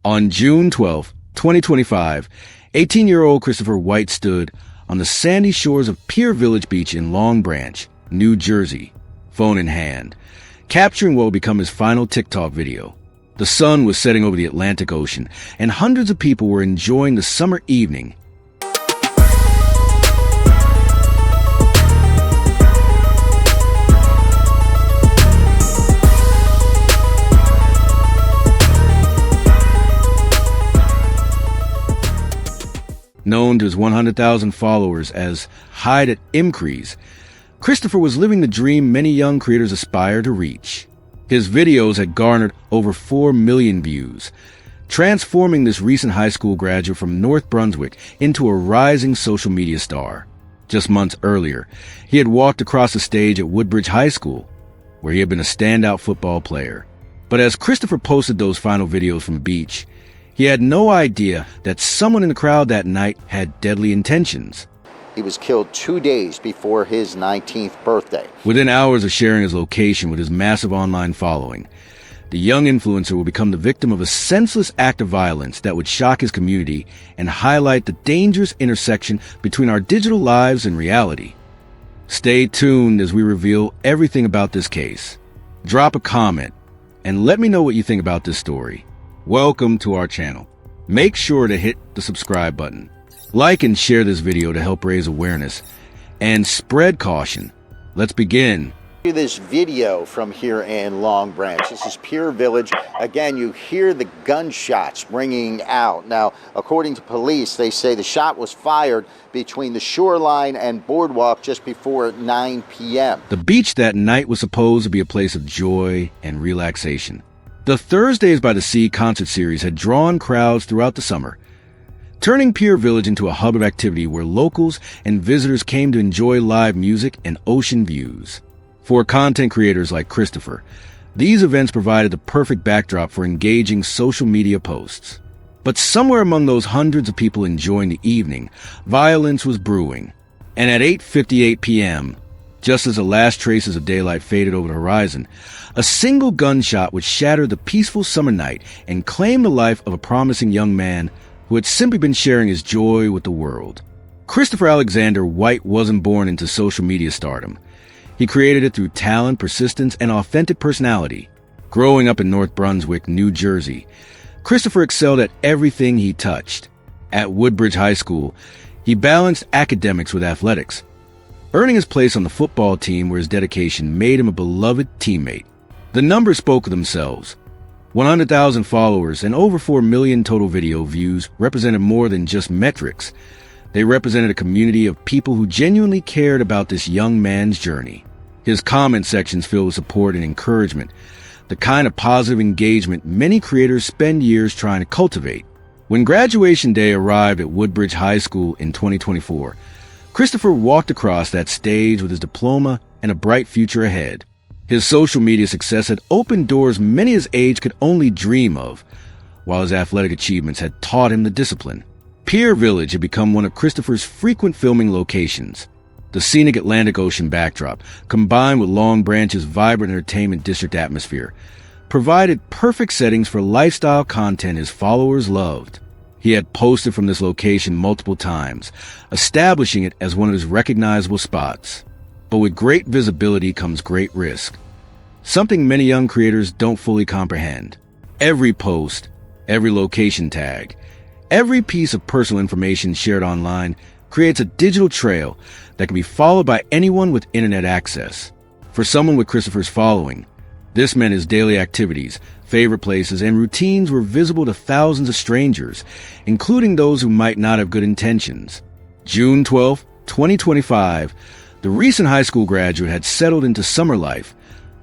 On June 12, 2025, 18-year-old Christopher White stood on the sandy shores of Pier Village Beach in Long Branch, New Jersey, phone in hand, capturing what would become his final TikTok video. The sun was setting over the Atlantic Ocean, and hundreds of people were enjoying the summer evening. Known to his 100,000 followers as Hide at Imcrease, Christopher was living the dream many young creators aspire to reach. His videos had garnered over 4 million views, transforming this recent high school graduate from North Brunswick into a rising social media star. Just months earlier, he had walked across the stage at Woodbridge High School, where he had been a standout football player. But as Christopher posted those final videos from the beach, he had no idea that someone in the crowd that night had deadly intentions. He was killed 2 days before his 19th birthday. Within hours of sharing his location with his massive online following, the young influencer will become the victim of a senseless act of violence that would shock his community and highlight the dangerous intersection between our digital lives and reality. Stay tuned as we reveal everything about this case. Drop a comment and let me know what you think about this story. Welcome to our channel. Make sure to hit the subscribe button. Like and share this video to help raise awareness and spread caution. Let's begin. This video from here in Long Branch. This is Pier Village. Again, you hear the gunshots ringing out. Now, according to police, they say the shot was fired between the shoreline and boardwalk just before 9 p.m. The beach that night was supposed to be a place of joy and relaxation. The Thursdays by the Sea concert series had drawn crowds throughout the summer, turning Pier Village into a hub of activity where locals and visitors came to enjoy live music and ocean views. For content creators like Christopher, these events provided the perfect backdrop for engaging social media posts. But somewhere among those hundreds of people enjoying the evening, violence was brewing. And at 8:58 p.m., just as the last traces of daylight faded over the horizon, a single gunshot would shatter the peaceful summer night and claim the life of a promising young man who had simply been sharing his joy with the world. Christopher Alexander White wasn't born into social media stardom. He created it through talent, persistence, and authentic personality. Growing up in North Brunswick, New Jersey, Christopher excelled at everything he touched. At Woodbridge High School, he balanced academics with athletics, earning his place on the football team where his dedication made him a beloved teammate. The numbers spoke for themselves. 100,000 followers and over 4 million total video views represented more than just metrics. They represented a community of people who genuinely cared about this young man's journey. His comment sections filled with support and encouragement, the kind of positive engagement many creators spend years trying to cultivate. When graduation day arrived at Woodbridge High School in 2024, Christopher walked across that stage with his diploma and a bright future ahead. His social media success had opened doors many his age could only dream of, while his athletic achievements had taught him the discipline. Pier Village had become one of Christopher's frequent filming locations. The scenic Atlantic Ocean backdrop, combined with Long Branch's vibrant entertainment district atmosphere, provided perfect settings for lifestyle content his followers loved. He had posted from this location multiple times, establishing it as one of his recognizable spots. But with great visibility comes great risk, something many young creators don't fully comprehend. Every post, every location tag, every piece of personal information shared online creates a digital trail that can be followed by anyone with internet access. For someone with Christopher's following, this meant his daily activities, favorite places, and routines were visible to thousands of strangers, including those who might not have good intentions. June 12, 2025, the recent high school graduate had settled into summer life,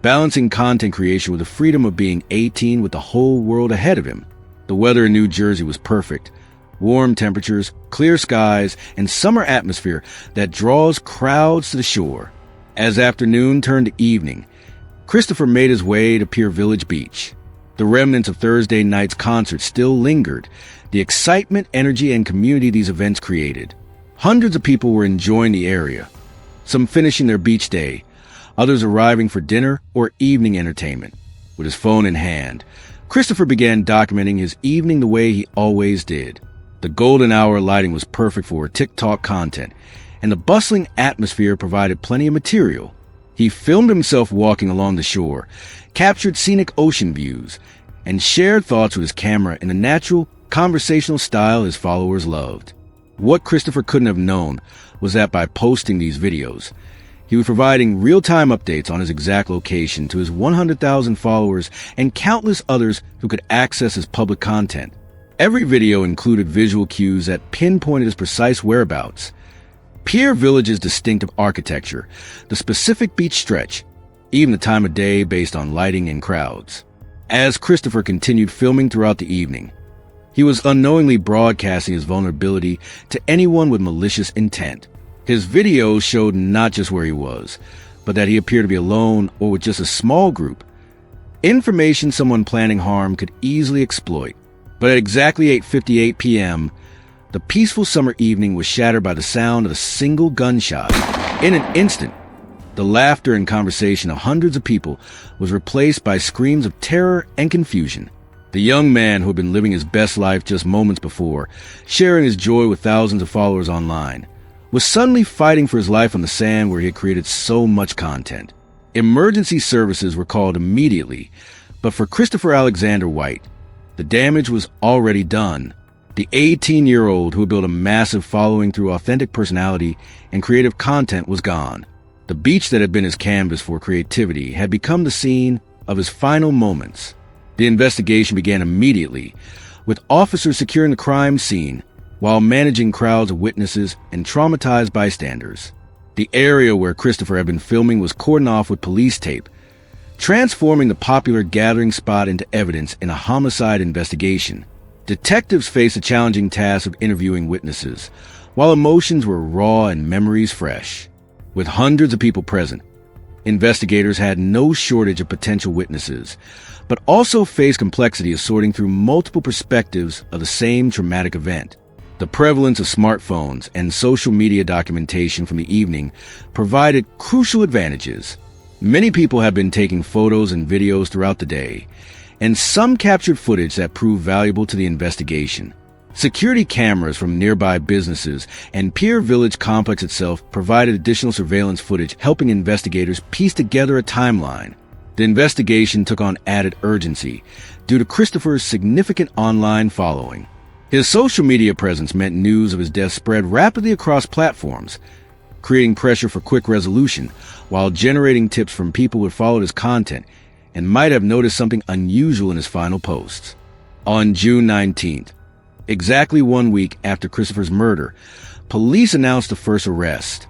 balancing content creation with the freedom of being 18 with the whole world ahead of him. The weather in New Jersey was perfect. Warm temperatures, clear skies, and summer atmosphere that draws crowds to the shore. As afternoon turned to evening, Christopher made his way to Pier Village Beach. The remnants of Thursday night's concert still lingered, the excitement, energy, and community these events created. Hundreds of people were enjoying the area, some finishing their beach day, others arriving for dinner or evening entertainment. With his phone in hand, Christopher began documenting his evening the way he always did. The golden hour lighting was perfect for TikTok content, and the bustling atmosphere provided plenty of material. He filmed himself walking along the shore, captured scenic ocean views, and shared thoughts with his camera in a natural, conversational style his followers loved. What Christopher couldn't have known was that by posting these videos, he was providing real-time updates on his exact location to his 100,000 followers and countless others who could access his public content. Every video included visual cues that pinpointed his precise whereabouts. Pier Village's distinctive architecture, the specific beach stretch, even the time of day based on lighting and crowds. As Christopher continued filming throughout the evening, he was unknowingly broadcasting his vulnerability to anyone with malicious intent. His videos showed not just where he was, but that he appeared to be alone or with just a small group. Information someone planning harm could easily exploit. But at exactly 8:58 p.m., the peaceful summer evening was shattered by the sound of a single gunshot. In an instant, the laughter and conversation of hundreds of people was replaced by screams of terror and confusion. The young man who had been living his best life just moments before, sharing his joy with thousands of followers online, was suddenly fighting for his life on the sand where he had created so much content. Emergency services were called immediately, but for Christopher Alexander White, the damage was already done. The 18-year-old who had built a massive following through authentic personality and creative content was gone. The beach that had been his canvas for creativity had become the scene of his final moments. The investigation began immediately, with officers securing the crime scene while managing crowds of witnesses and traumatized bystanders. The area where Christopher had been filming was cordoned off with police tape, transforming the popular gathering spot into evidence in a homicide investigation. Detectives faced a challenging task of interviewing witnesses, while emotions were raw and memories fresh. With hundreds of people present, investigators had no shortage of potential witnesses, but also faced complexity of sorting through multiple perspectives of the same traumatic event. The prevalence of smartphones and social media documentation from the evening provided crucial advantages. Many people had been taking photos and videos throughout the day, and some captured footage that proved valuable to the investigation. Security cameras from nearby businesses and Pier Village complex itself provided additional surveillance footage, helping investigators piece together a timeline. The investigation took on added urgency due to Christopher's significant online following. His social media presence meant news of his death spread rapidly across platforms, creating pressure for quick resolution while generating tips from people who had followed his content and might have noticed something unusual in his final posts. On June 19th, exactly 1 week after Christopher's murder, police announced the first arrest.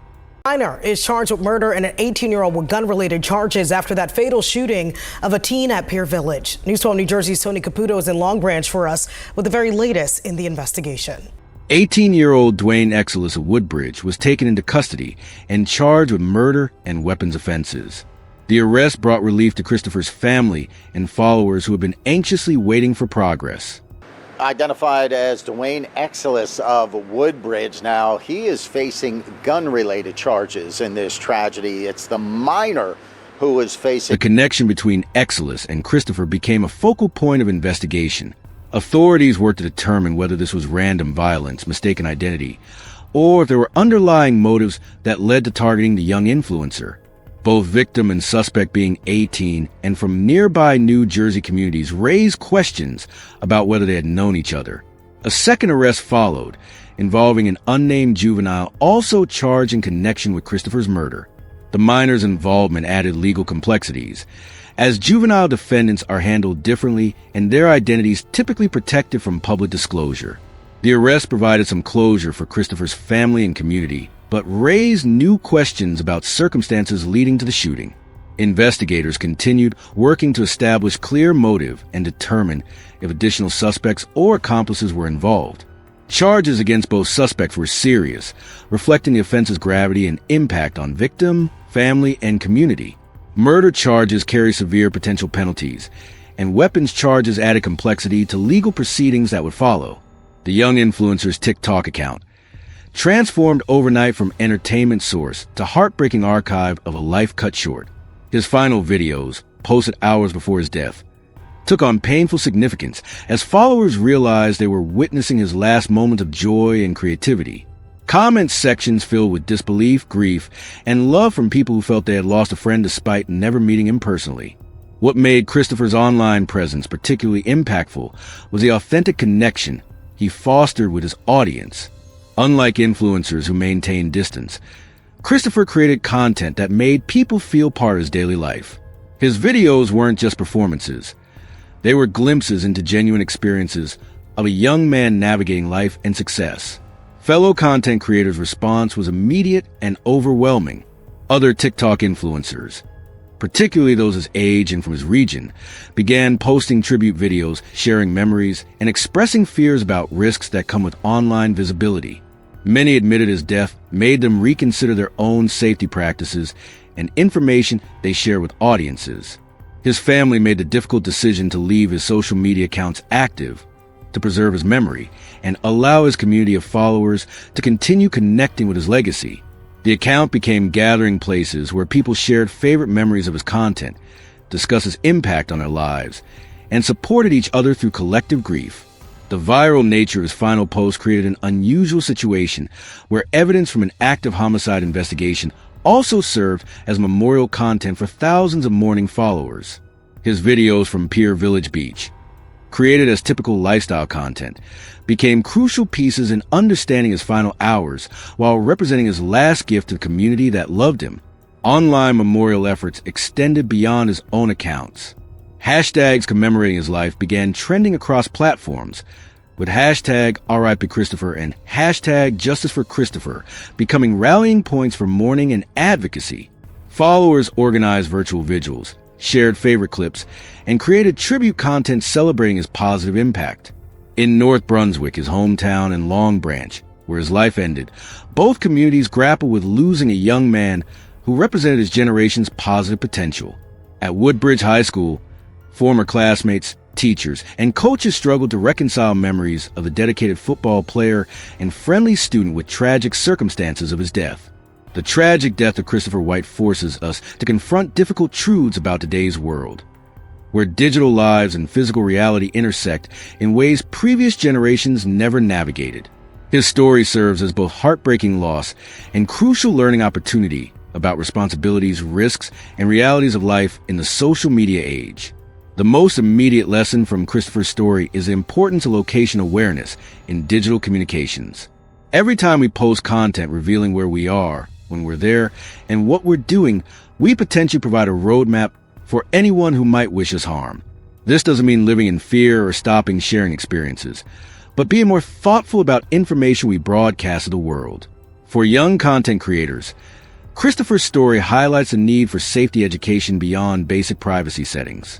Minor is charged with murder and an 18-year-old with gun-related charges after that fatal shooting of a teen at Pier Village. News 12 New Jersey's Tony Caputo is in Long Branch for us with the very latest in the investigation. 18-year-old Dwayne Exelis of Woodbridge was taken into custody and charged with murder and weapons offenses. The arrest brought relief to Christopher's family and followers who had been anxiously waiting for progress. Identified as Dwayne Exelis of Woodbridge. Now, he is facing gun-related charges in this tragedy. It's the minor who is facing... The connection between Exelis and Christopher became a focal point of investigation. Authorities worked to determine whether this was random violence, mistaken identity, or if there were underlying motives that led to targeting the young influencer. Both victim and suspect being 18 and from nearby New Jersey communities raised questions about whether they had known each other. A second arrest followed, involving an unnamed juvenile also charged in connection with Christopher's murder. The minor's involvement added legal complexities, as juvenile defendants are handled differently and their identities typically protected from public disclosure. The arrest provided some closure for Christopher's family and community, but raised new questions about circumstances leading to the shooting. Investigators continued working to establish clear motive and determine if additional suspects or accomplices were involved. Charges against both suspects were serious, reflecting the offense's gravity and impact on victim, family, and community. Murder charges carry severe potential penalties, and weapons charges added complexity to legal proceedings that would follow. The young influencer's TikTok account, transformed overnight from entertainment source to heartbreaking archive of a life cut short. His final videos, posted hours before his death, took on painful significance as followers realized they were witnessing his last moments of joy and creativity. Comment sections filled with disbelief, grief, and love from people who felt they had lost a friend despite never meeting him personally. What made Christopher's online presence particularly impactful was the authentic connection he fostered with his audience. Unlike influencers who maintain distance, Christopher created content that made people feel part of his daily life. His videos weren't just performances. They were glimpses into genuine experiences of a young man navigating life and success. Fellow content creators' response was immediate and overwhelming. Other TikTok influencers, particularly those his age and from his region, began posting tribute videos, sharing memories, and expressing fears about risks that come with online visibility. Many admitted his death made them reconsider their own safety practices and information they share with audiences. His family made the difficult decision to leave his social media accounts active to preserve his memory and allow his community of followers to continue connecting with his legacy. The account became gathering places where people shared favorite memories of his content, discussed his impact on their lives, and supported each other through collective grief. The viral nature of his final post created an unusual situation where evidence from an active homicide investigation also served as memorial content for thousands of mourning followers. His videos from Pier Village Beach, created as typical lifestyle content, became crucial pieces in understanding his final hours while representing his last gift to the community that loved him. Online memorial efforts extended beyond his own accounts. Hashtags commemorating his life began trending across platforms, with hashtag RIP Christopher and hashtag Justice for Christopher becoming rallying points for mourning and advocacy. Followers organized virtual vigils, shared favorite clips, and created tribute content celebrating his positive impact. In North Brunswick, his hometown, and Long Branch, where his life ended, both communities grappled with losing a young man who represented his generation's positive potential. At Woodbridge High School, former classmates, teachers, and coaches struggled to reconcile memories of the dedicated football player and friendly student with tragic circumstances of his death. The tragic death of Christopher White forces us to confront difficult truths about today's world, where digital lives and physical reality intersect in ways previous generations never navigated. His story serves as both heartbreaking loss and crucial learning opportunity about responsibilities, risks, and realities of life in the social media age. The most immediate lesson from Christopher's story is the importance of location awareness in digital communications. Every time we post content revealing where we are, when we're there, and what we're doing, we potentially provide a roadmap for anyone who might wish us harm. This doesn't mean living in fear or stopping sharing experiences, but being more thoughtful about information we broadcast to the world. For young content creators, Christopher's story highlights the need for safety education beyond basic privacy settings.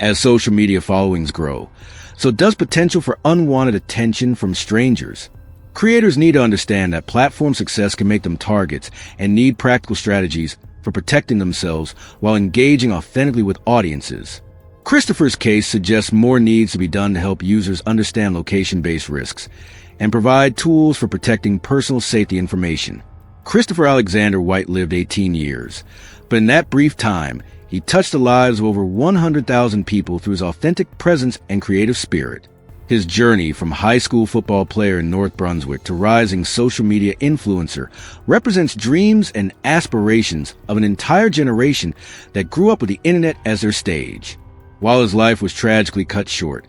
As social media followings grow, so does potential for unwanted attention from strangers. Creators need to understand that platform success can make them targets and need practical strategies for protecting themselves while engaging authentically with audiences. Christopher's case suggests more needs to be done to help users understand location-based risks and provide tools for protecting personal safety information. Christopher Alexander White lived 18 years, but in that brief time, he touched the lives of over 100,000 people through his authentic presence and creative spirit. His journey from high school football player in North Brunswick to rising social media influencer represents dreams and aspirations of an entire generation that grew up with the internet as their stage. While his life was tragically cut short,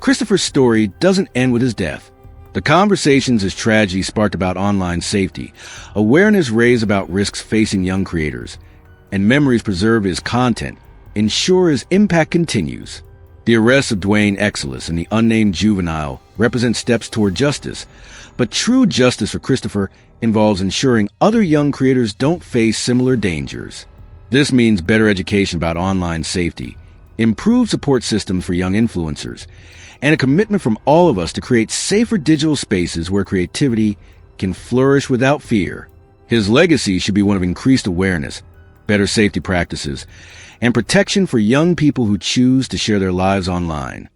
Christopher's story doesn't end with his death. The conversations his tragedy sparked about online safety, awareness raised about risks facing young creators, and memories preserved his content ensure his impact continues. The arrest of Dwayne Exelis and the unnamed juvenile represent steps toward justice, but true justice for Christopher involves ensuring other young creators don't face similar dangers. This means better education about online safety, improved support systems for young influencers, and a commitment from all of us to create safer digital spaces where creativity can flourish without fear. His legacy should be one of increased awareness, better safety practices, and protection for young people who choose to share their lives online.